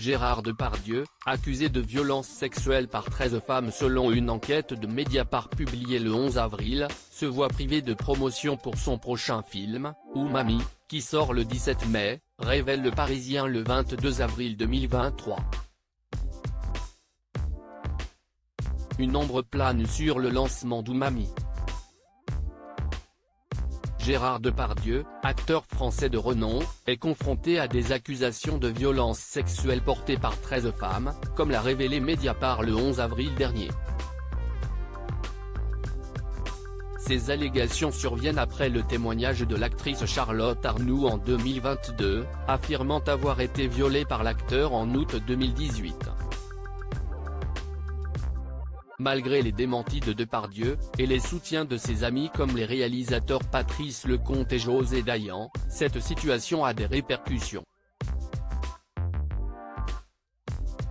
Gérard Depardieu, accusé de violences sexuelles par 13 femmes selon une enquête de Mediapart publiée le 11 avril, se voit privé de promotion pour son prochain film, Umami, qui sort le 17 mai, révèle Le Parisien le 22 avril 2023. Une ombre plane sur le lancement d'Umami. Gérard Depardieu, acteur français de renom, est confronté à des accusations de violences sexuelles portées par 13 femmes, comme l'a révélé Mediapart le 11 avril dernier. Ces allégations surviennent après le témoignage de l'actrice Charlotte Arnoult en 2022, affirmant avoir été violée par l'acteur en août 2018. Malgré les démentis de Depardieu, et les soutiens de ses amis comme les réalisateurs Patrice Lecomte et José Dayan, cette situation a des répercussions.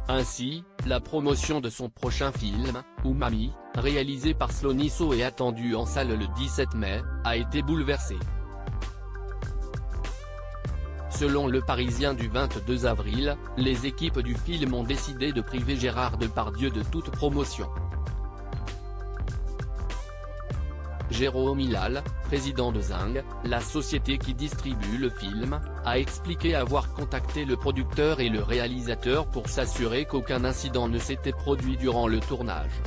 Ainsi, la promotion de son prochain film, Umami, réalisé par Sloniso et attendu en salle le 17 mai, a été bouleversée. Selon Le Parisien du 22 avril, les équipes du film ont décidé de priver Gérard Depardieu de toute promotion. Jérôme Hilal, président de Zing, la société qui distribue le film, a expliqué avoir contacté le producteur et le réalisateur pour s'assurer qu'aucun incident ne s'était produit durant le tournage.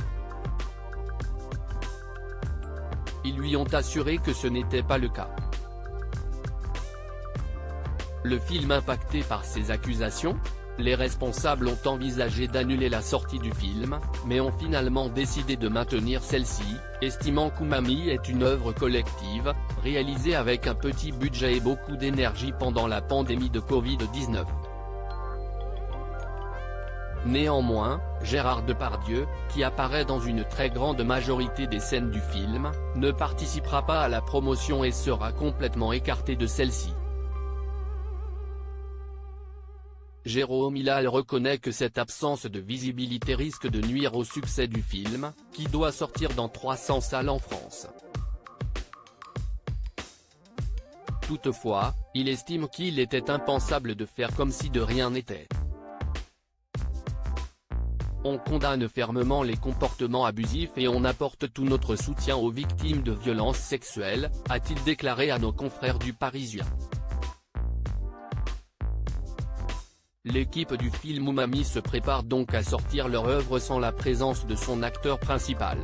Ils lui ont assuré que ce n'était pas le cas. Le film impacté par ces accusations, les responsables ont envisagé d'annuler la sortie du film, mais ont finalement décidé de maintenir celle-ci, estimant qu'Umami est une œuvre collective, réalisée avec un petit budget et beaucoup d'énergie pendant la pandémie de Covid-19. Néanmoins, Gérard Depardieu, qui apparaît dans une très grande majorité des scènes du film, ne participera pas à la promotion et sera complètement écarté de celle-ci. Jérôme Hilal reconnaît que cette absence de visibilité risque de nuire au succès du film, qui doit sortir dans 300 salles en France. Toutefois, il estime qu'il était impensable de faire comme si de rien n'était. On condamne fermement les comportements abusifs et on apporte tout notre soutien aux victimes de violences sexuelles, a-t-il déclaré à nos confrères du Parisien. L'équipe du film Umami se prépare donc à sortir leur œuvre sans la présence de son acteur principal.